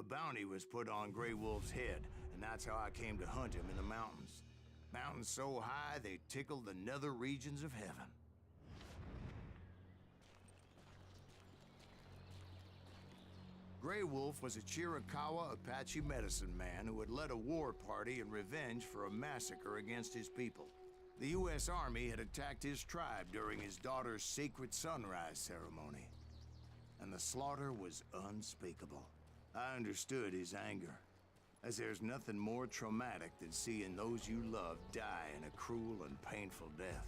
bounty was put on Grey Wolf's head, and that's how I came to hunt him in the mountains. Mountains so high they tickled the nether regions of heaven. Grey Wolf was a Chiricahua Apache medicine man who had led a war party in revenge for a massacre against his people. The U.S. Army had attacked his tribe during his daughter's sacred sunrise ceremony, and the slaughter was unspeakable. I understood his anger, as there's nothing more traumatic than seeing those you love die in a cruel and painful death.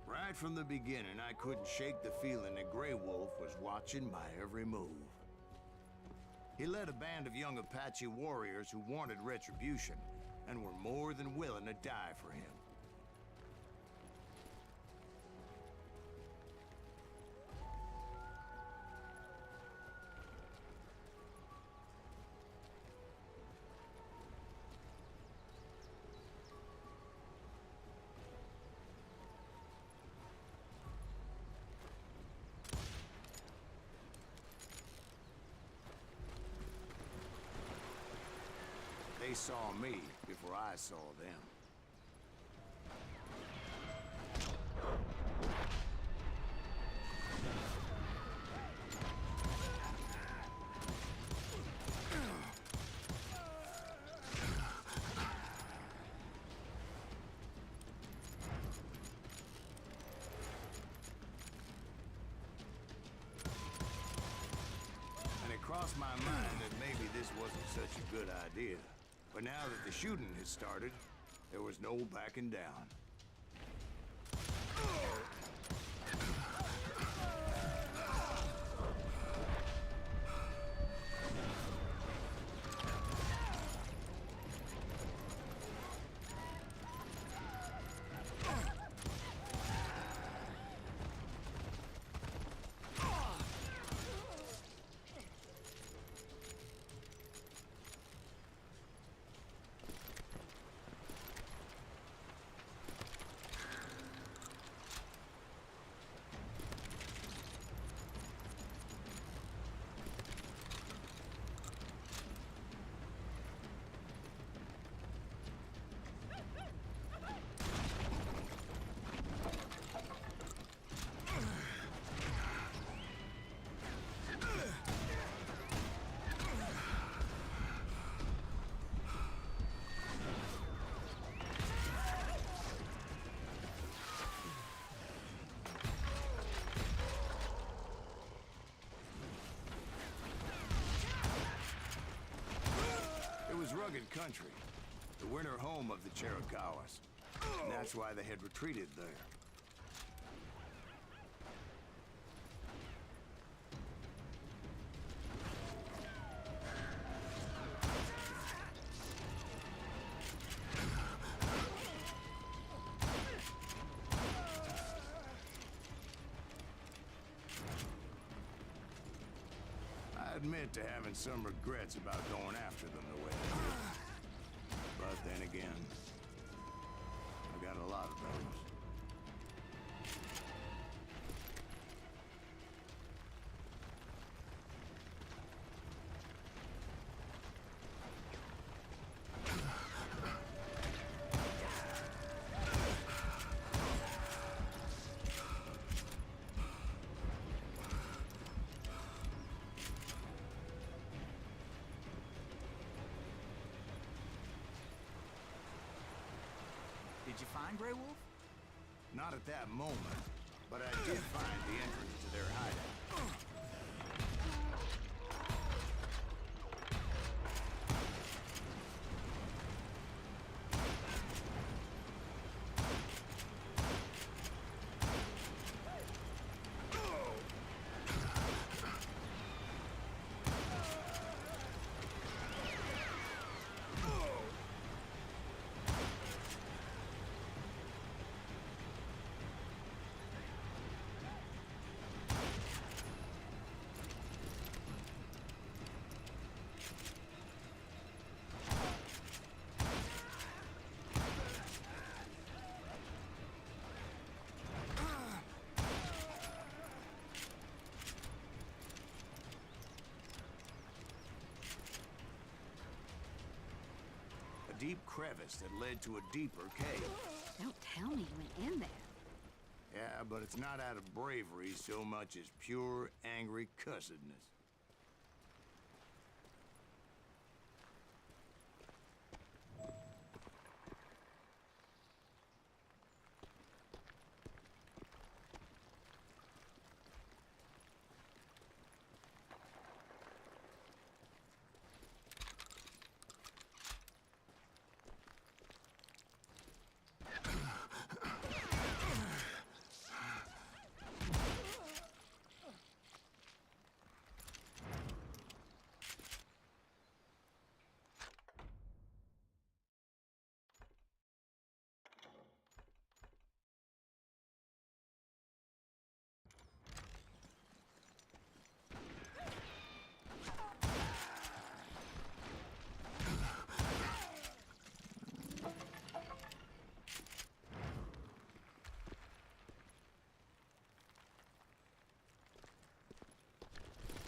Right from the beginning, I couldn't shake the feeling that Grey Wolf was watching my every move. He led a band of young Apache warriors who wanted retribution and were more than willing to die for him. They saw me before I saw them. And it crossed my mind that maybe this wasn't such a good idea. But now that the shooting had started, there was no backing down. It was rugged country, the winter home of the Chiricahuas, and that's why they had retreated there. I admit to having some regrets about going after them the way I did. But then again, I got a lot of those. Did you find Grey Wolf? Not at that moment, but I did find the entrance to their hideout. deep crevice that led to a deeper cave. Don't tell me you went in there. Yeah, but it's not out of bravery so much as pure, angry cussedness.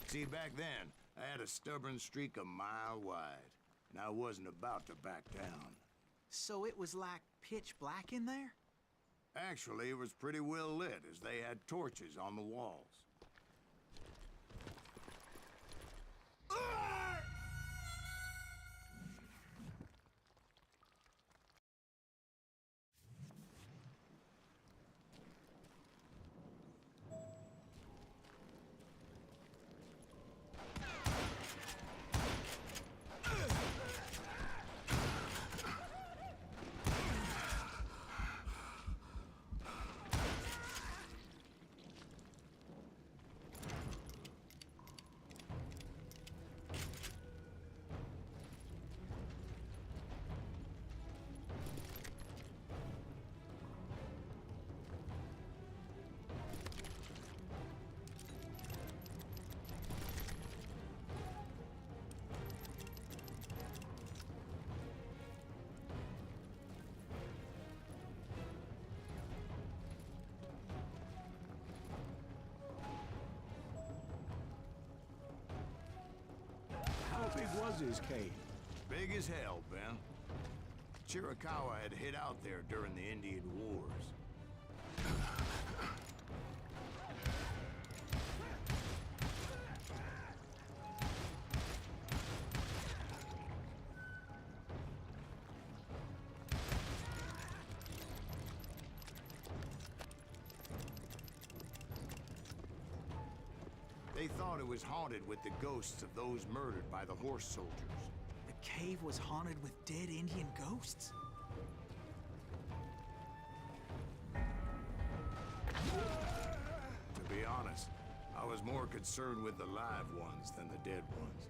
See, back then, I had a stubborn streak a mile wide, and I wasn't about to back down. So it was like pitch black in there? Actually, it was pretty well lit, as they had torches on the walls. How big was his cave? Big as hell, Ben. Chiricahua had hid out there during the Indian Wars. They thought it was haunted with the ghosts of those murdered by the horse soldiers. The cave was haunted with dead Indian ghosts? To be honest, I was more concerned with the live ones than the dead ones.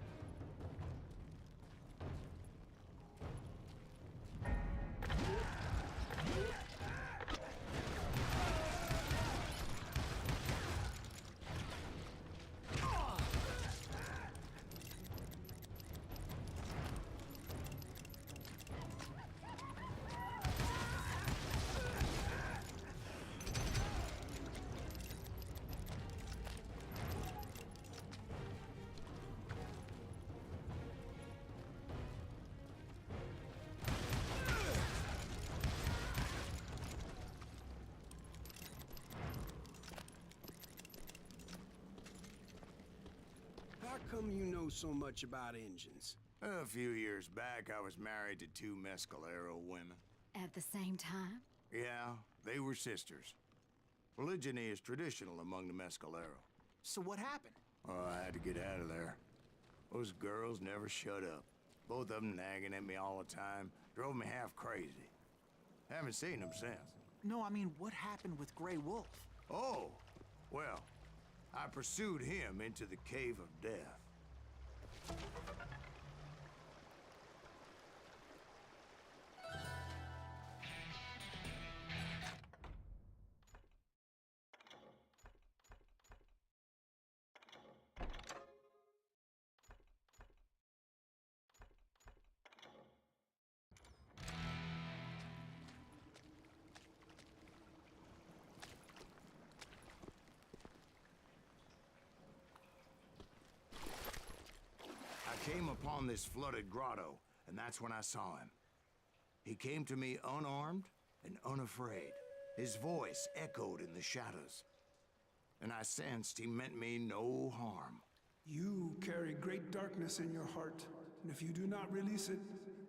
How come you know so much about engines? A few years back, I was married to two Mescalero women. At the same time? Yeah, they were sisters. Polygyny is traditional among the Mescalero. So what happened? Oh, I had to get out of there. Those girls never shut up. Both of them nagging at me all the time. Drove me half crazy. Haven't seen them since. No, I mean, what happened with Grey Wolf? Oh, well, I pursued him into the Cave of Death. I came upon this flooded grotto, and that's when I saw him. He came to me unarmed and unafraid. His voice echoed in the shadows, and I sensed he meant me no harm. You carry great darkness in your heart, and if you do not release it,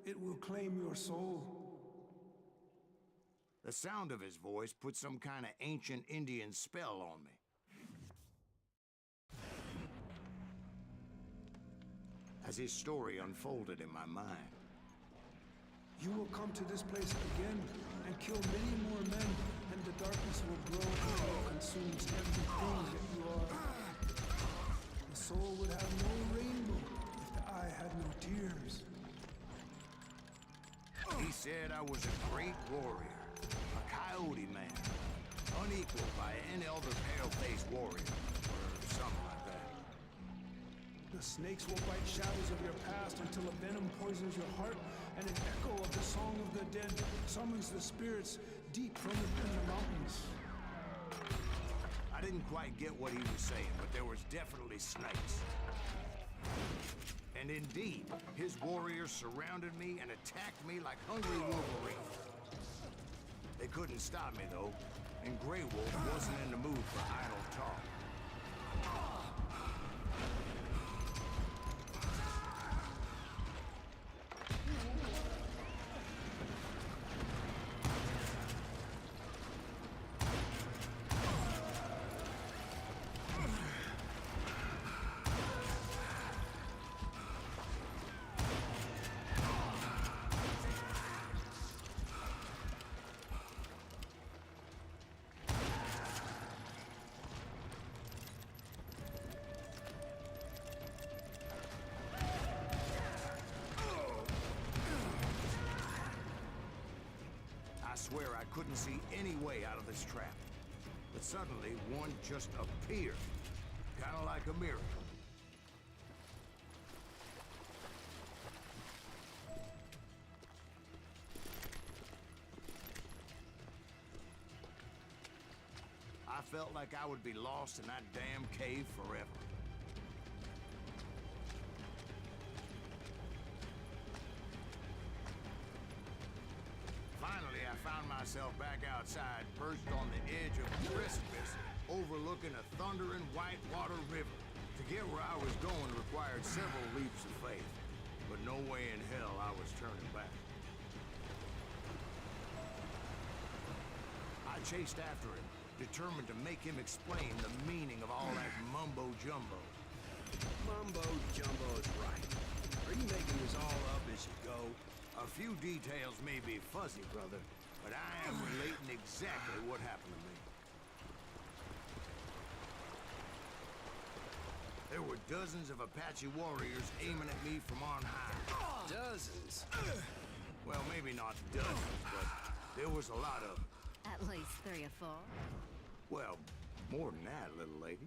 it will claim your soul. The sound of his voice put some kind of ancient Indian spell on me. As his story unfolded in my mind, You will come to this place again and kill many more men, and the darkness will grow until it consumes everything that you are. The soul would have no rainbow if the eye had no tears. he said I was a great warrior, a coyote man, unequaled by any other pale-faced warrior, or something like that. The snakes will bite shadows of your past until a venom poisons your heart, and an echo of the song of the dead summons the spirits deep from within the mountains. I didn't quite get what he was saying, but there was definitely snakes. And indeed, his warriors surrounded me and attacked me like hungry wolverines. They couldn't stop me, though, and Grey Wolf wasn't in the mood for idle talk. I swear I couldn't see any way out of this trap. But suddenly, one just appeared. Kind of like a miracle. I felt like I would be lost in that damn cave forever. Finally, I found myself back outside, perched on the edge of a precipice, overlooking a thundering whitewater river. To get where I was going required several leaps of faith, but no way in hell I was turning back. I chased after him, determined to make him explain the meaning of all that mumbo-jumbo. Mumbo-jumbo is right. Are you making this all up as you go? A few details may be fuzzy, brother, but I am relating exactly what happened to me. There were dozens of Apache warriors aiming at me from on high. Dozens? Well, maybe not dozens, but there was a lot of them. At least 3 or 4. Well, more than that, little lady.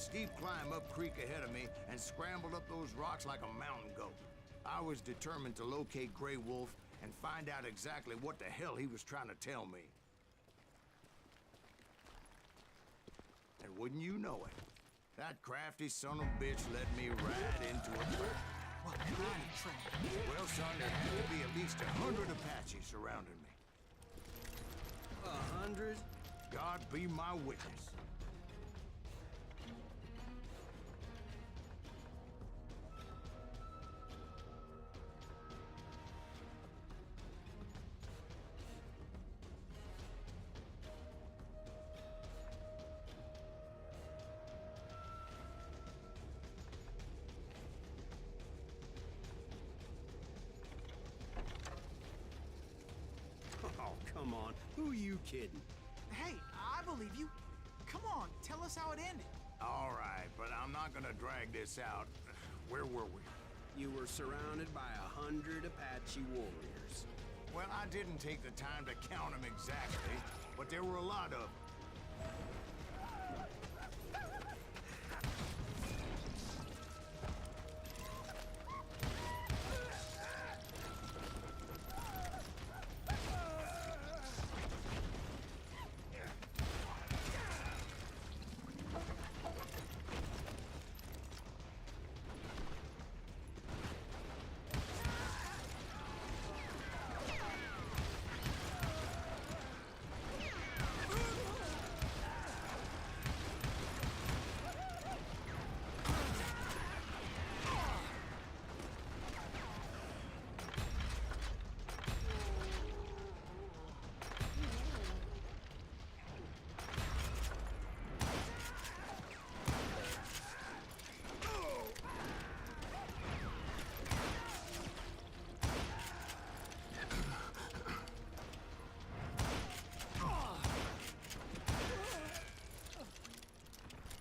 Steep climb up creek ahead of me and scrambled up those rocks like a mountain goat. I was determined to locate Grey Wolf and find out exactly what the hell he was trying to tell me. And wouldn't you know it, that crafty son of a bitch led me right into a trap. What kind of trap? Well, son, there had to be at least 100 Apaches surrounding me. 100? God be my witness. Oh, come on. Who are you kidding? Hey, I believe you. Come on, tell us how it ended. All right, but I'm not gonna drag this out. Where were we? You were surrounded by 100 Apache warriors. Well, I didn't take the time to count them exactly, but there were a lot of them.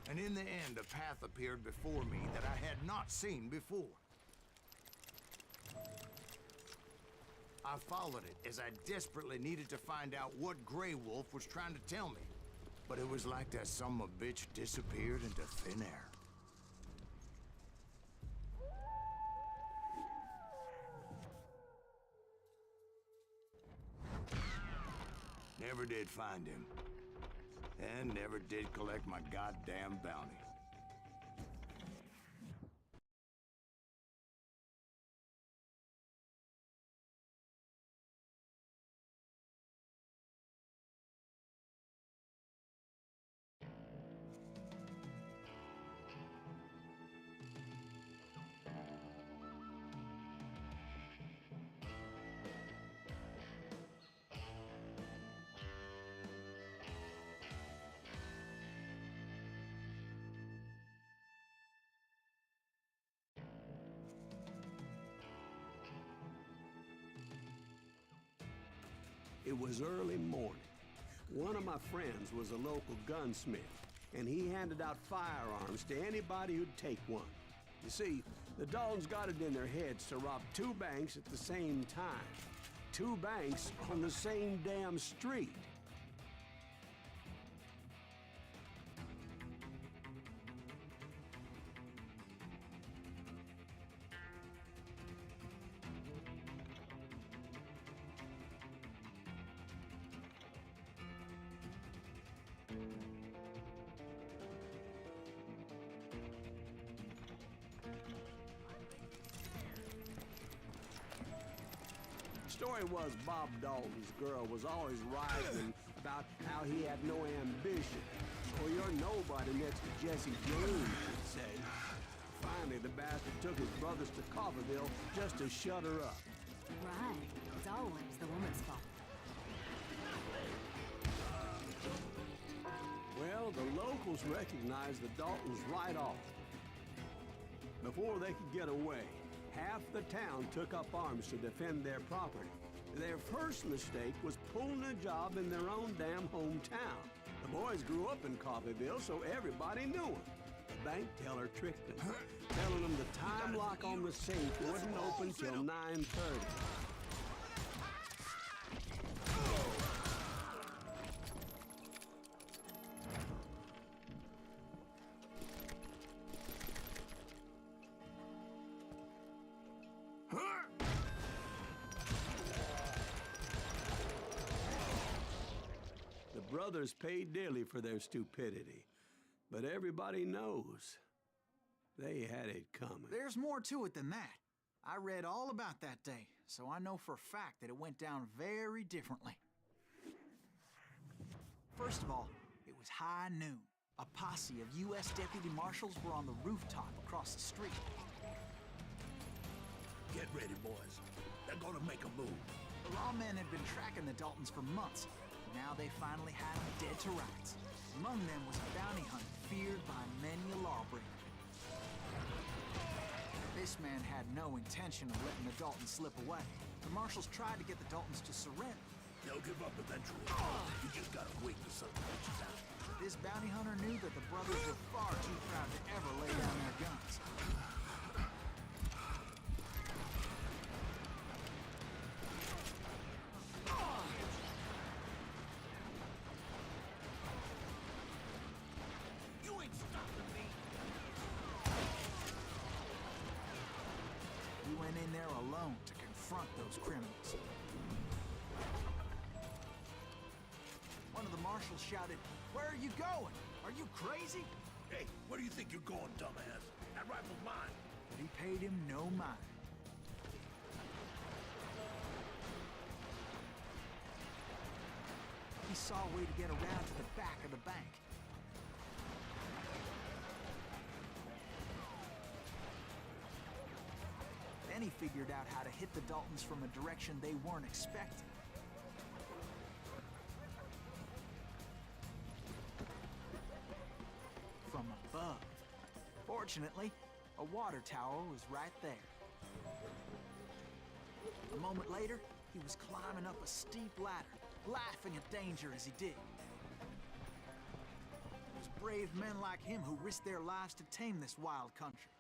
And in the end, a path appeared before me that I had not seen before. I followed it as I desperately needed to find out what Grey Wolf was trying to tell me. But it was like that son of a bitch disappeared into thin air. Never did find him. And never did collect my goddamn bounty. It was early morning. One of my friends was a local gunsmith, and he handed out firearms to anybody who'd take one. You see, the Daltons got it in their heads to rob two banks at the same time. Two banks on the same damn street. The story was Bob Dalton's girl was always writing about how he had no ambition. Or you're nobody next to Jesse James, he'd say. Finally, the bastard took his brothers to Coffeyville just to shut her up. Right. It's always the woman's fault. Well, the locals recognized the Daltons right off. Before they could get away, half the town took up arms to defend their property. Their first mistake was pulling a job in their own damn hometown. The boys grew up in Coffeyville, so everybody knew them. The bank teller tricked them, telling them the time lock on the safe wouldn't open till 9:30. The brothers paid dearly for their stupidity, but everybody knows they had it coming. There's more to it than that. I read all about that day, so I know for a fact that it went down very differently. First of all, it was high noon. A posse of U.S. deputy marshals were on the rooftop across the street. Get ready, boys. They're gonna make a move. The lawmen had been tracking the Daltons for months. Now they finally had them dead to rights. Among them was a bounty hunter feared by many a lawbreaker. This man had no intention of letting the Daltons slip away. The marshals tried to get the Daltons to surrender. They'll give up eventually. You just gotta wait the sun bitches out. This bounty hunter knew that the brothers were far too proud to ever lay down their guns. You ain't stopping me. He went in there alone to confront those criminals. One of the marshals shouted, "Where are you going? Are you crazy?" Hey, where do you think you're going, dumbass? That rifle's mine. But he paid him no mind. He saw a way to get around to the back of the bank. Then he figured out how to hit the Daltons from a direction they weren't expecting. From above. Fortunately, a water tower was right there. A moment later, he was climbing up a steep ladder, laughing at danger as he did. It was brave men like him who risked their lives to tame this wild country.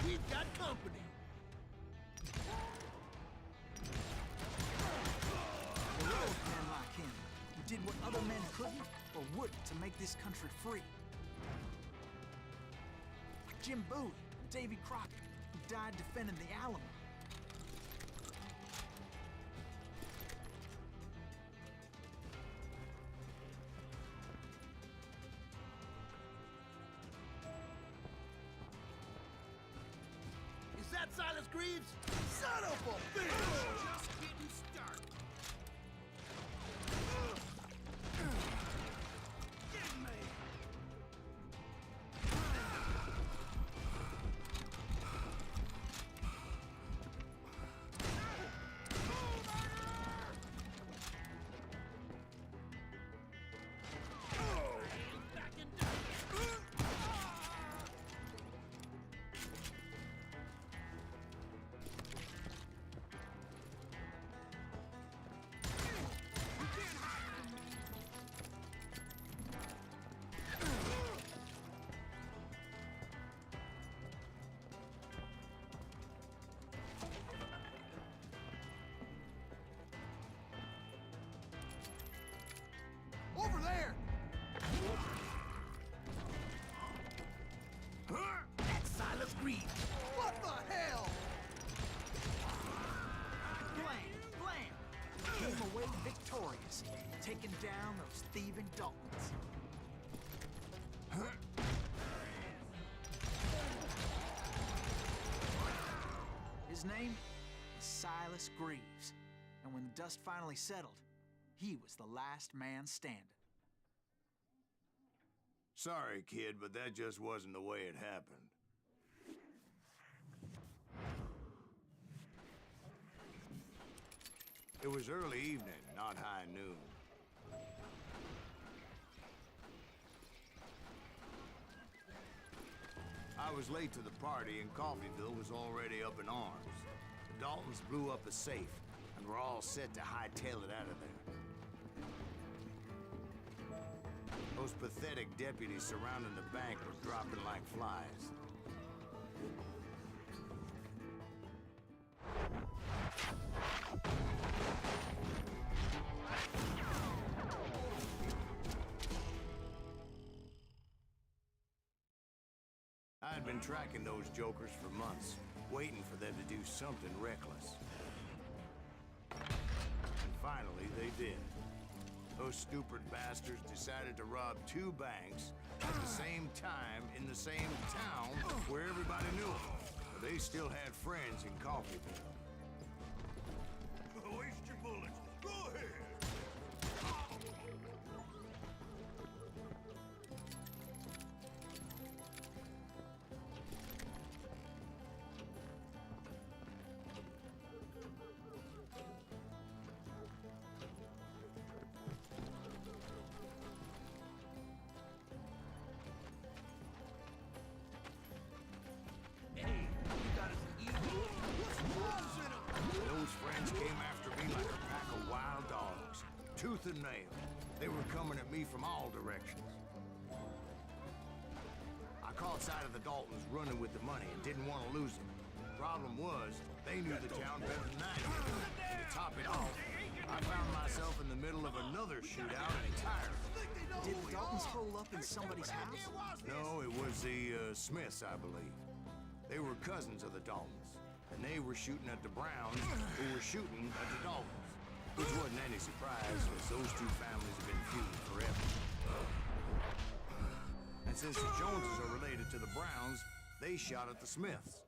We've got company. Heroic men like him, who did what other men couldn't or wouldn't to make this country free. Jim Bowie and Davy Crockett, who died defending the Alamo. Is that Silas Greaves? Son of a bitch! Just getting started. Get me! Over there! That's Silas Greaves. What the hell? Blam! Blam! He came away victorious, taking down those thieving Daltons. His name is Silas Greaves, and when the dust finally settled, he was the last man standing. Sorry, kid, but that just wasn't the way it happened. It was early evening, not high noon. I was late to the party, and Coffeyville was already up in arms. The Daltons blew up a safe, and were all set to hightail it out of there. Those pathetic deputies surrounding the bank were dropping like flies. I had been tracking those jokers for months, waiting for them to do something reckless. And finally, they did. Those stupid bastards decided to rob 2 banks at the same time in the same town where everybody knew them. But they still had friends in Coffeyville. Waste your bullets. Go ahead. tooth and nail. They were coming at me from all directions. I caught sight of the Daltons running with the money and didn't want to lose them. Problem was, they knew the town better than I did. And to top it off, I found myself in the middle of another shootout entirely. Did the Daltons hole up in somebody's house? No, it was the Smiths, I believe. They were cousins of the Daltons, and they were shooting at the Browns, who were shooting at the Daltons. Which wasn't any surprise, as those two families have been feuding forever. And since the Joneses are related to the Browns, they shot at the Smiths.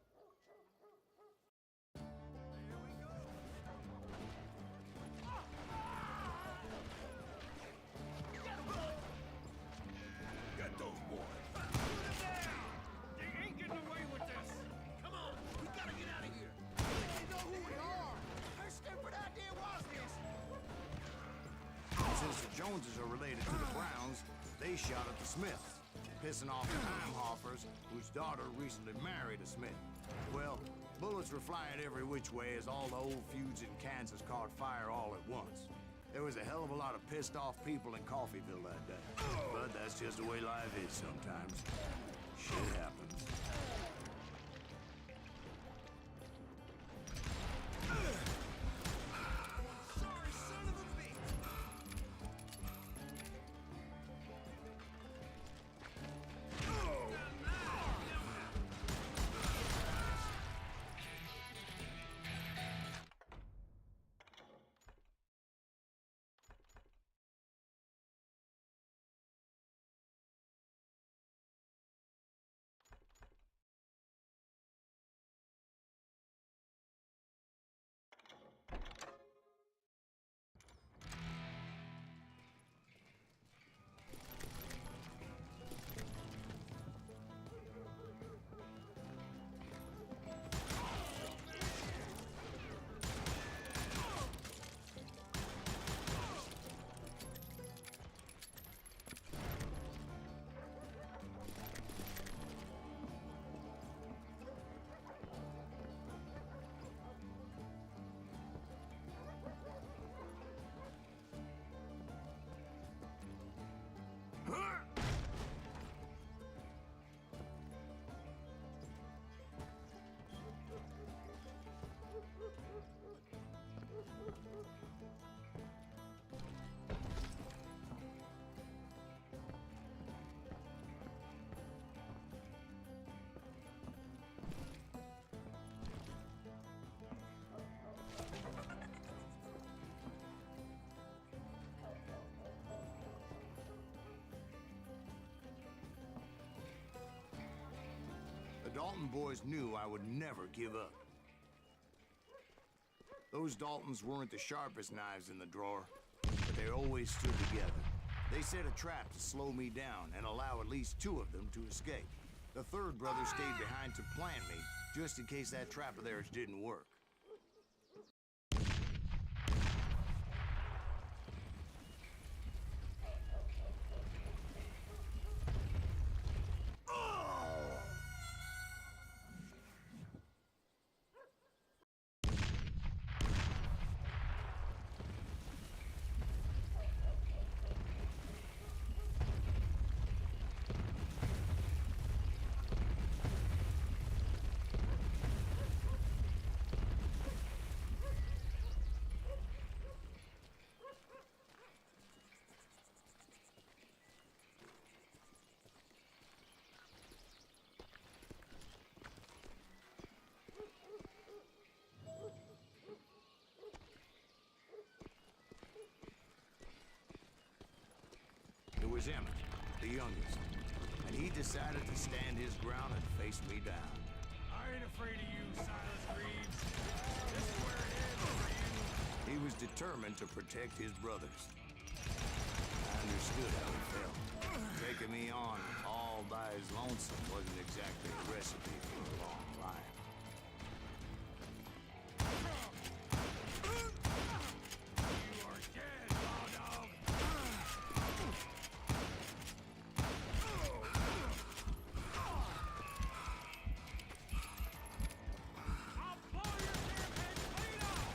Get those boys. They ain't getting away with this. Come on, we gotta get out of here. They know who we are. How stupid idea was this? And since the Joneses are related to the Browns, they shot at the Smiths, pissing off the Heimhoffers, whose daughter recently married a Smith. Well, bullets were flying every which way as all the old feuds in Kansas caught fire all at once. There was a hell of a lot of pissed off people in Coffeyville that day. But that's just the way life is sometimes. Shit happens. Sorry, son of a bitch. The Dalton boys knew I would never give up. Those Daltons weren't the sharpest knives in the drawer, but they always stood together. They set a trap to slow me down and allow at least two of them to escape. The third brother stayed behind to plant me, just in case that trap of theirs didn't work. It was Emmett, the youngest, and he decided to stand his ground and face me down. I ain't afraid of you, Silas Reeves. This is where it ends for you. He was determined to protect his brothers. I understood how he felt. Taking me on all by his lonesome wasn't exactly a recipe for a long life. You are dead, raw dog. I'll blow your damn head clean off.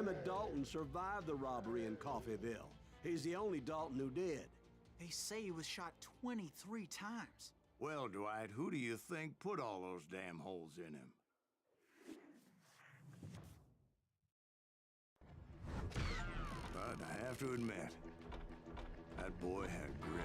Emmett Dalton survived the robbery in Coffeyville. He's the only Dalton who did. They say he was shot 23 times. Well, Dwight, who do you think put all those damn holes in him? But I have to admit, that boy had grit.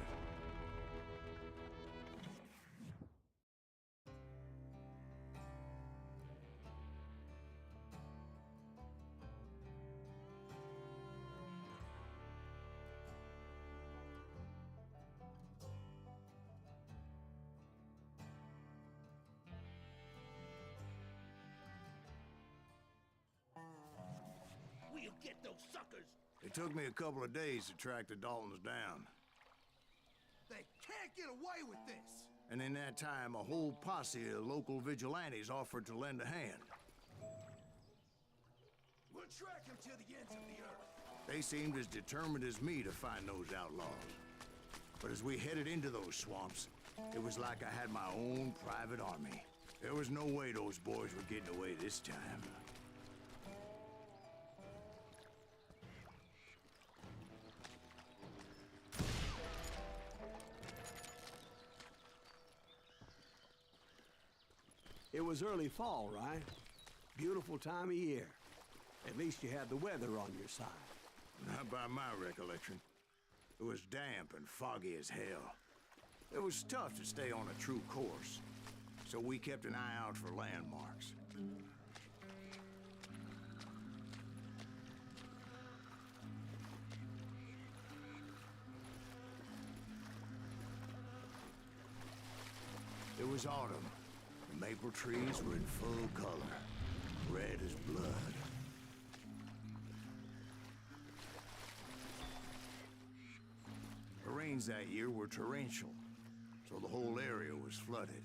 We'll get those suckers! It took me a couple of days to track the Daltons down. They can't get away with this! And in that time, a whole posse of local vigilantes offered to lend a hand. We'll track him to the ends of the earth. They seemed as determined as me to find those outlaws. But as we headed into those swamps, it was like I had my own private army. There was no way those boys were getting away this time. It was early fall, right? Beautiful time of year. At least you had the weather on your side. Not by my recollection. It was damp and foggy as hell. It was tough to stay on a true course, so we kept an eye out for landmarks. It was autumn. The maple trees were in full color, red as blood. The rains that year were torrential, so the whole area was flooded.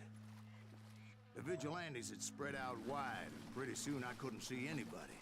The vigilantes had spread out wide, and pretty soon I couldn't see anybody.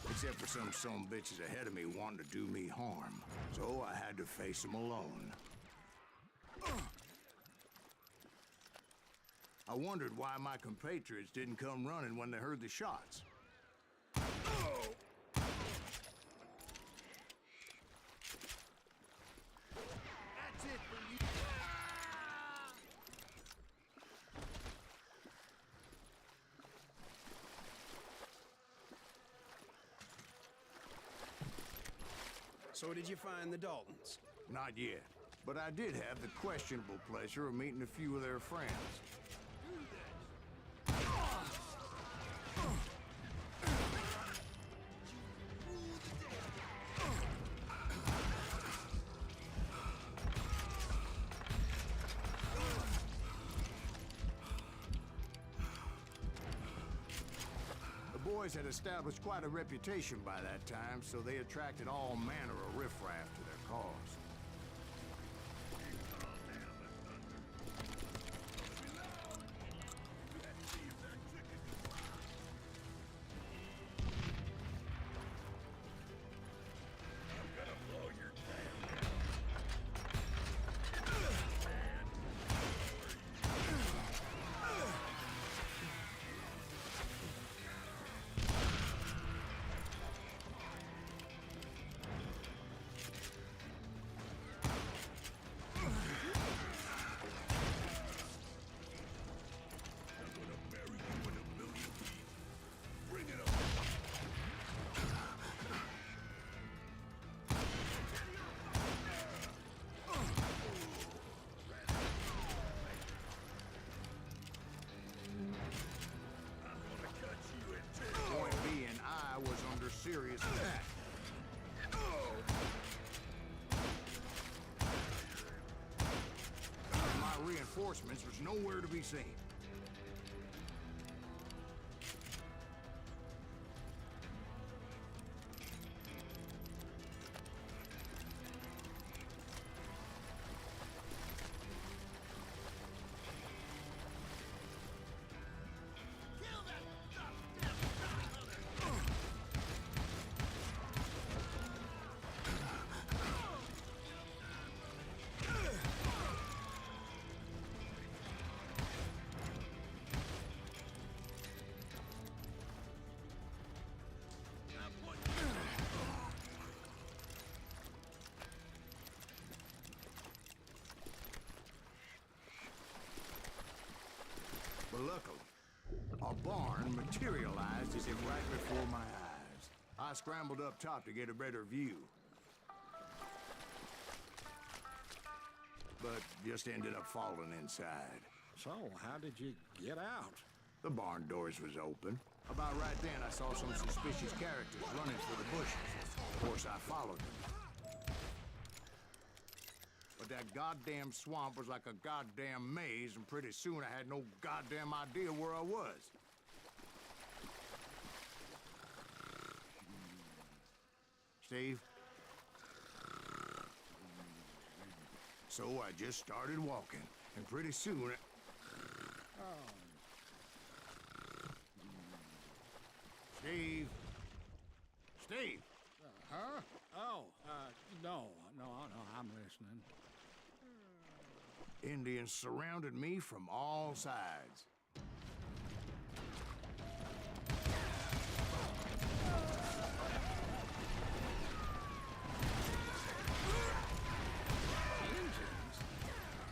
Except for some sumbitches ahead of me wanting to do me harm. So I had to face them alone. I wondered why my compatriots didn't come running when they heard the shots. That's it for you! So did you find the Daltons? Not yet, but I did have the questionable pleasure of meeting a few of their friends. The boys had established quite a reputation by that time, so they attracted all manner of riffraff to their cause. Serious attack. My reinforcements was nowhere to be seen. barn materialized as if right before my eyes. I scrambled up top to get a better view, but just ended up falling inside. So, how did you get out? The barn doors was open. About right then, I saw some suspicious characters running through the bushes. Of course, I followed them. But that goddamn swamp was like a goddamn maze, and pretty soon I had no goddamn idea where I was. Steve? So I just started walking, and pretty soon Steve? Steve! Huh? Oh, no, I'm listening. Indians surrounded me from all sides.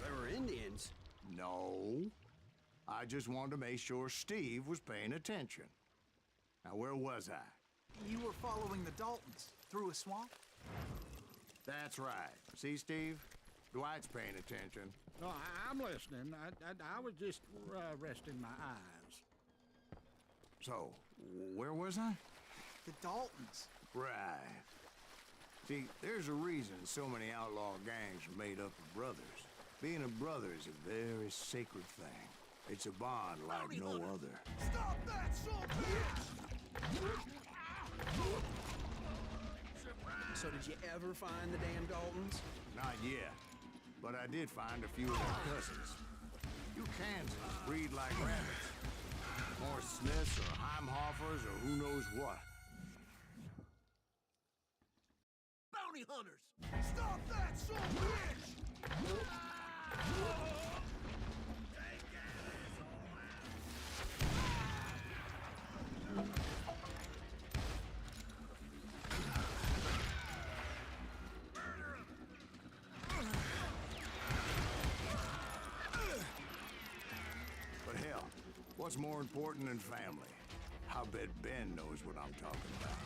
They were Indians. No. I just wanted to make sure Steve was paying attention. Now, where was I? You were following the Daltons through a swamp? That's right. See, Steve? Dwight's paying attention. No, I'm listening. I was just resting my eyes. So, where was I? The Daltons. Right. See, there's a reason so many outlaw gangs are made up of brothers. Being a brother is a very sacred thing. It's a bond like no other. Stop that, son of a bitch! So did you ever find the damn Daltons? Not yet. But I did find a few of their cousins. You Kansans breed like rabbits. More Smiths or Heimhoffers or who knows what. Bounty hunters! Stop that, son of a bitch! But hell, what's more important than family? I'll bet Ben knows what I'm talking about.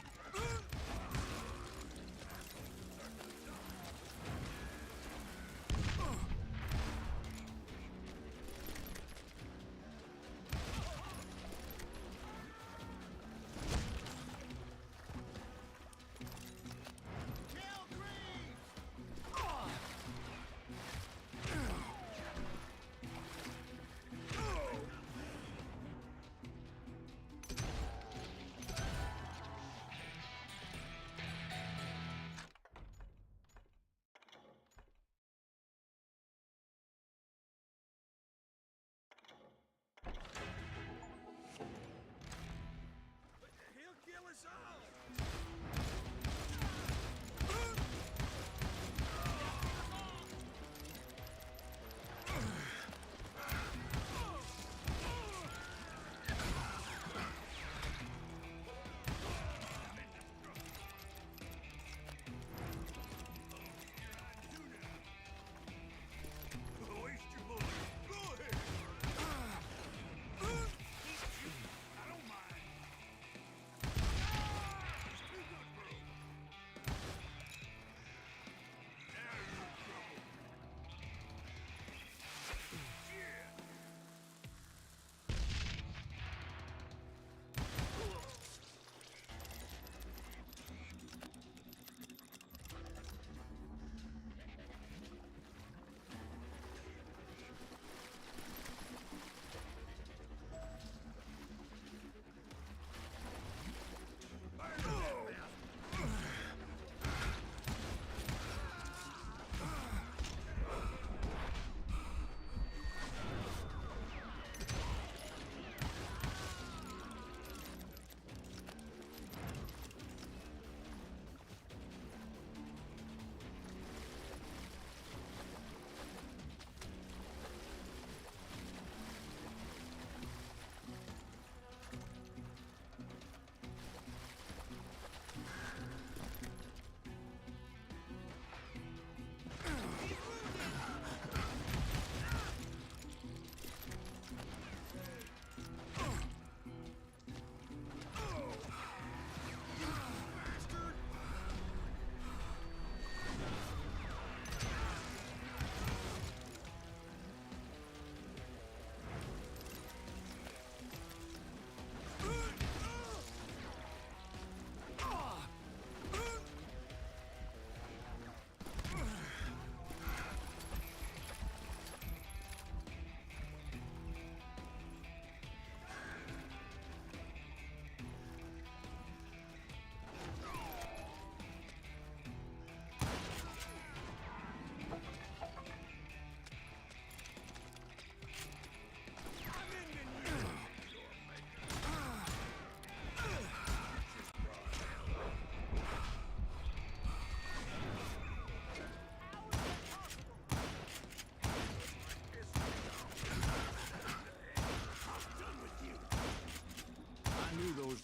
He'll kill us all! Waste your bullet. Go ahead. I don't mind.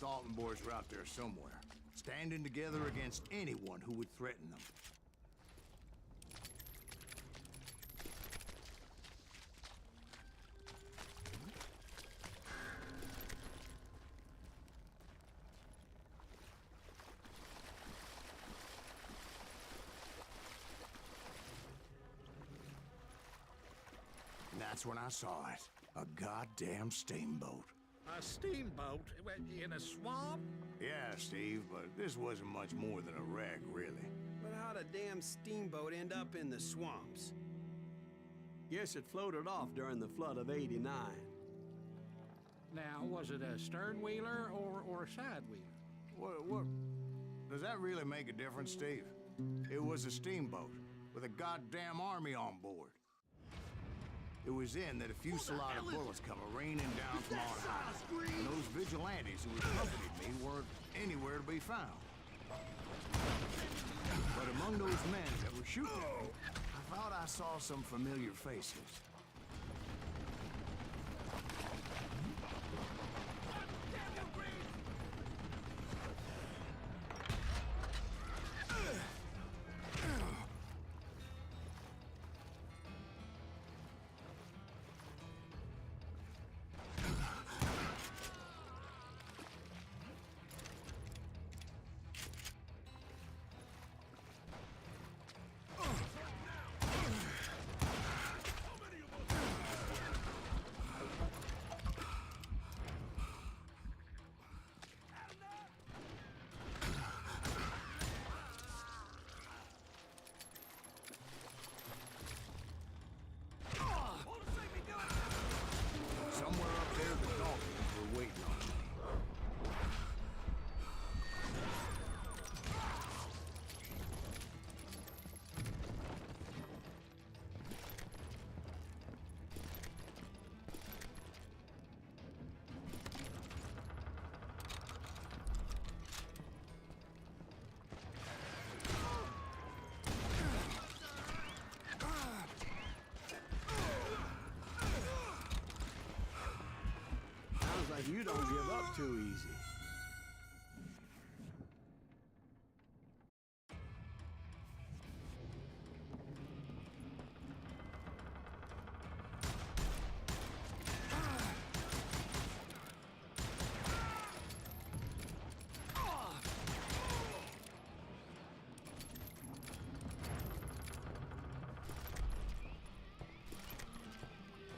Dalton boys were out there somewhere, standing together against anyone who would threaten them. And that's when I saw it. A goddamn steamboat. A steamboat in a swamp? Yeah, Steve, but this wasn't much more than a wreck, really. But how'd a damn steamboat end up in the swamps? Guess it floated off during the flood of '89. Now, was it a stern-wheeler or a side-wheeler? What? Does that really make a difference, Steve? It was a steamboat with a goddamn army on board. It was then that a fusillade of bullets come raining down from on high. And those vigilantes who accompanied me weren't anywhere to be found. But among those men that were shooting at me, I thought I saw some familiar faces. Like you don't give up too easy.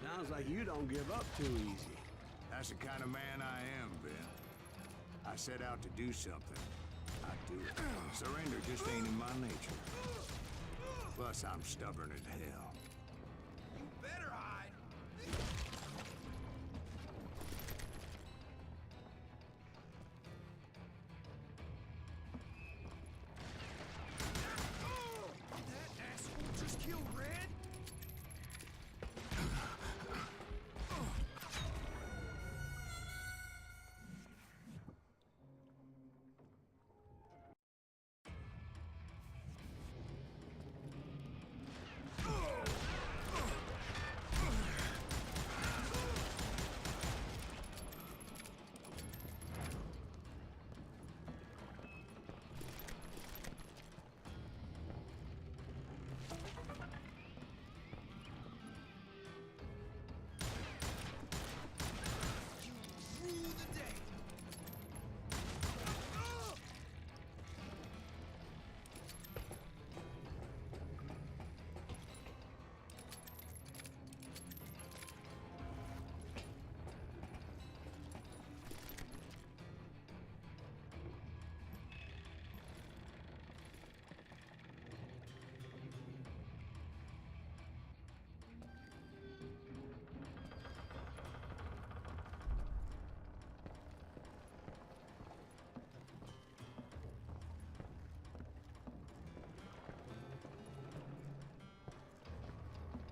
Sounds like you don't give up too easy. That's the kind of man I am, Ben. I set out to do something. I do it. Surrender just ain't in my nature. Plus, I'm stubborn as hell. You better hide. That asshole just killed Red?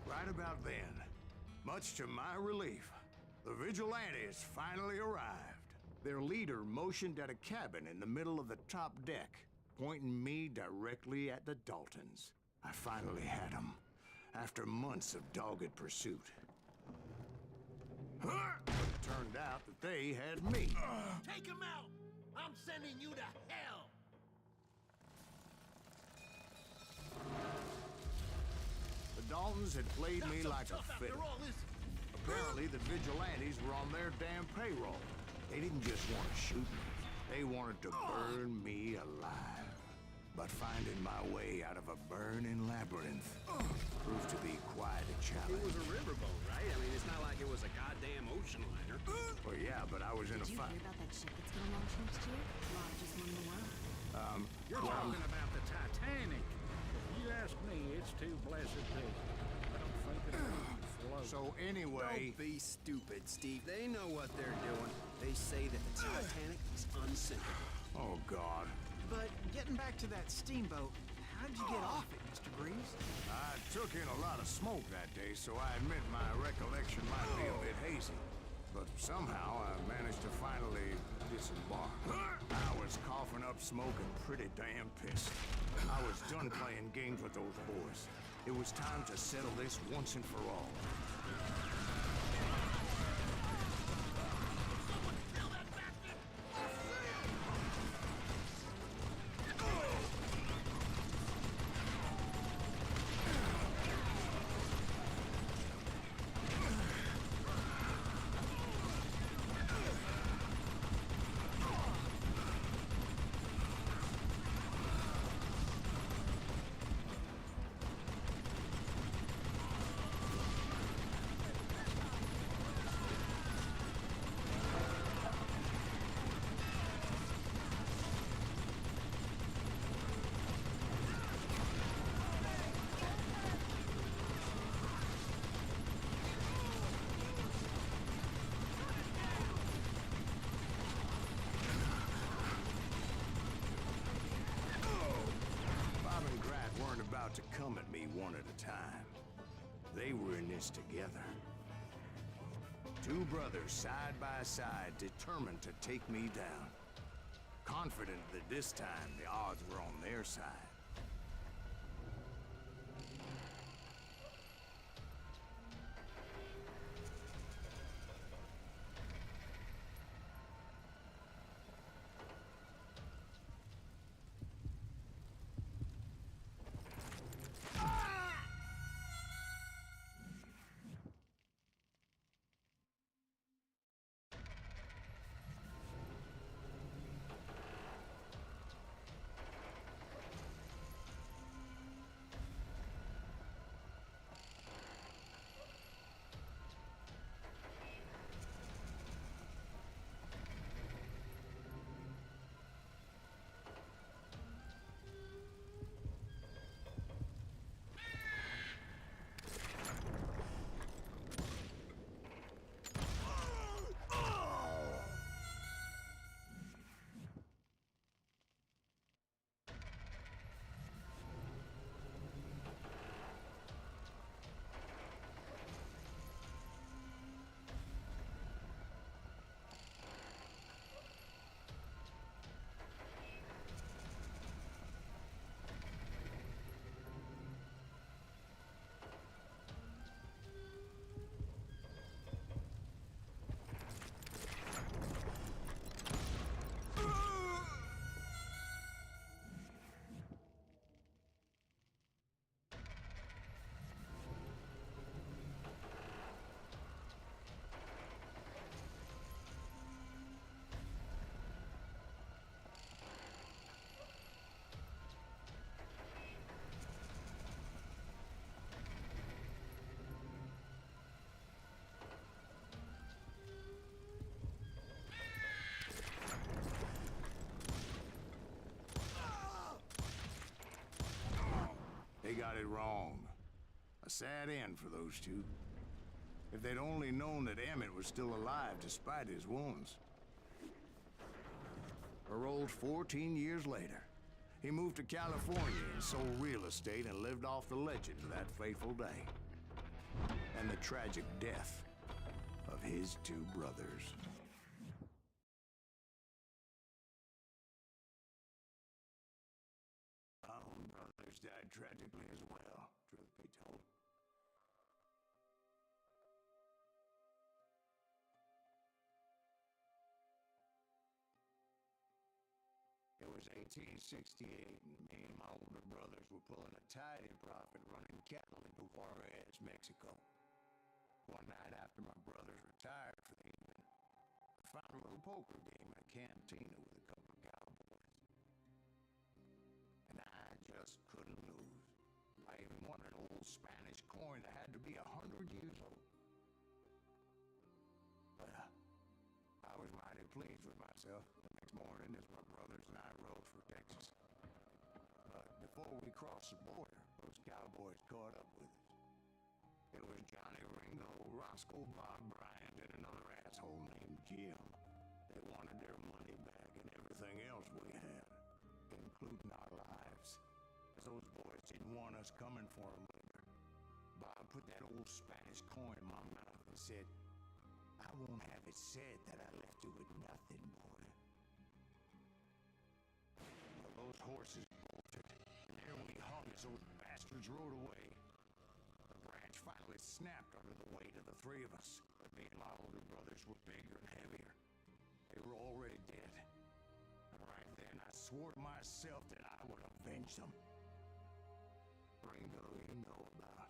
Right about then, much to my relief, the vigilantes finally arrived. Their leader motioned at a cabin in the middle of the top deck, pointing me directly at the Daltons. I finally had them, after months of dogged pursuit. It turned out that they had me. Take him out! I'm sending you to hell! The Daltons had played me like a After fiddle. all, is it? Apparently, the vigilantes were on their damn payroll. They didn't just want to shoot me. They wanted to burn me alive. But finding my way out of a burning labyrinth proved to be quite a It challenge. was a riverboat, right? I mean, it's not like it was a goddamn ocean liner. Well, yeah, but I was in a Did you fight. hear about that ship that's gonna launch next year? Largest one in the world. You're talking about the Titanic. If you ask me, it's too blessed big. I don't think it'll float. So anyway, Don't be stupid, Steve. They know what they're doing. They say that the Titanic is unsinkable. oh God. But getting back to that steamboat, how did you get off it, Mr. Greaves? I took in a lot of smoke that day, so I admit my recollection might be a bit hazy. But somehow I managed to finally disembark. I was coughing up smoke and pretty damn pissed. I was done playing games with those boys. It was time to settle this once and for all. To come at me one at a time. They were in this together. Two brothers side by side, determined to take me down. Confident that this time the odds were on their side. They got it wrong. A sad end for those two. If they'd only known that Emmett was still alive despite his wounds. Paroled 14 years later, he moved to California and sold real estate and lived off the legend of that fateful day. And the tragic death of his two brothers. Our own brothers died tragically as well, truth be told. was 1868, and me and my older brothers were pulling a tidy profit running cattle into Juarez, Mexico. One night after my brothers retired for the evening, I found a little poker game in a cantina with a couple of cowboys. And I just couldn't lose. I even won an old Spanish coin that had to be 100 years old. Well, I was mighty pleased with myself the next morning as my brothers and I rode for Texas. But before we crossed the border, those cowboys caught up with us. It was Johnny Ringo, Roscoe Bob Bryant, and another asshole named Jim. They wanted their money back and everything else we had, including our lives. As those boys didn't want us coming for them later. Bob put that old Spanish coin in my mouth and said, "I won't have it said that I left you with nothing, boy." Well, those horses bolted, and there we hung as those bastards rode away. The branch finally snapped under the weight of the three of us, but me and my older brothers were bigger and heavier. They were already dead. And right then, I swore to myself that I would avenge them. Ringo you know about.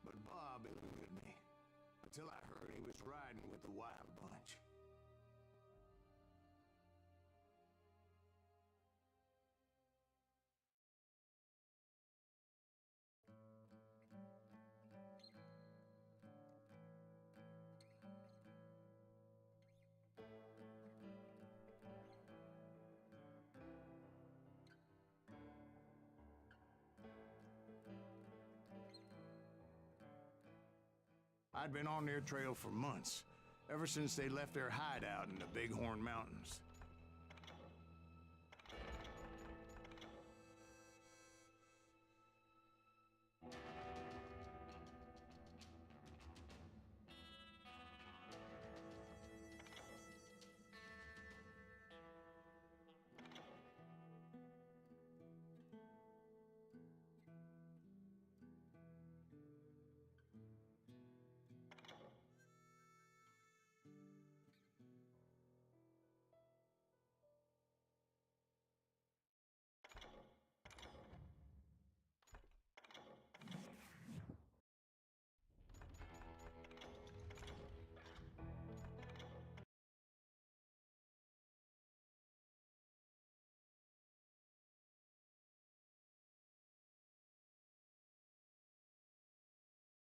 But Bob eluded me, until I heard he was riding with the Wild Bunch. I'd been on their trail for months, ever since they left their hideout in the Bighorn Mountains.